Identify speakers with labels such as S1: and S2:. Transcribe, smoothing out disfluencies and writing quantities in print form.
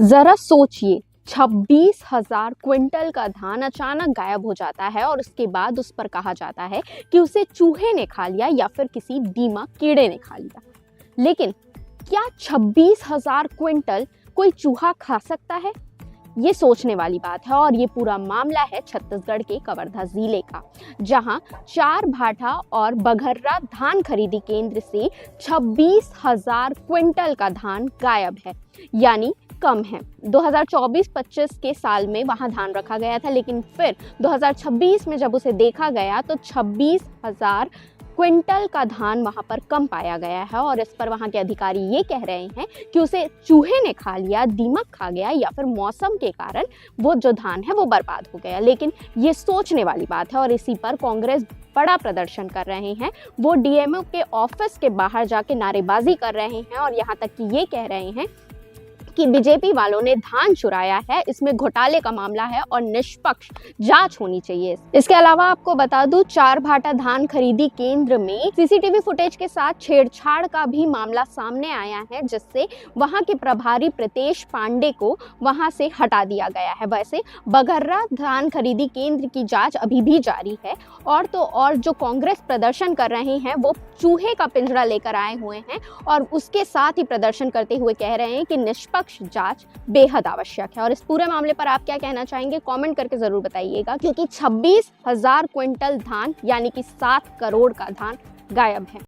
S1: जरा सोचिए, 26,000 क्विंटल का धान अचानक गायब हो जाता है और उसके बाद उस पर कहा जाता है कि उसे चूहे ने खा लिया या फिर किसी दीमक कीड़े ने खा लिया। लेकिन क्या 26,000 क्विंटल कोई चूहा खा सकता है? ये सोचने वाली बात है। और ये पूरा मामला है छत्तीसगढ़ के कवर्धा जिले का, जहां चार भाठा और बघर्रा धान खरीदी केंद्र से 26,000 क्विंटल का धान गायब है, यानी कम है। 2024-25 के साल में वहां धान रखा गया था, लेकिन फिर 2026 में जब उसे देखा गया तो 26,000 क्विंटल का धान वहां पर कम पाया गया है। और इस पर वहां के अधिकारी ये कह रहे हैं कि उसे चूहे ने खा लिया, दीमक खा गया या फिर मौसम के कारण वो जो धान है वो बर्बाद हो गया। लेकिन ये सोचने वाली बात है और इसी पर कांग्रेस बड़ा प्रदर्शन कर रहे हैं। वो डीएमओ के ऑफिस के बाहर जाके नारेबाजी कर रहे हैं और यहाँ तक कि ये कह रहे हैं कि बीजेपी वालों ने धान चुराया है, इसमें घोटाले का मामला है और निष्पक्ष जांच होनी चाहिए। इसके अलावा आपको बता दूं, चार भाटा धान खरीदी केंद्र में सीसीटीवी फुटेज के साथ छेड़छाड़ का भी मामला सामने आया है, जिससे वहां के प्रभारी प्रीतेश पांडे को वहां से हटा दिया गया है। वैसे बघर्रा धान खरीदी केंद्र की जांच अभी भी जारी है। और तो और जो कांग्रेस प्रदर्शन कर रहे हैं वो चूहे का पिंजरा लेकर आए हुए हैं और उसके साथ ही प्रदर्शन करते हुए कह रहे हैं कि निष्पक्ष जांच बेहद आवश्यक है। और इस पूरे मामले पर आप क्या कहना चाहेंगे, कमेंट करके जरूर बताइएगा, क्योंकि 26,000 क्विंटल धान यानी कि 7 करोड़ का धान गायब है।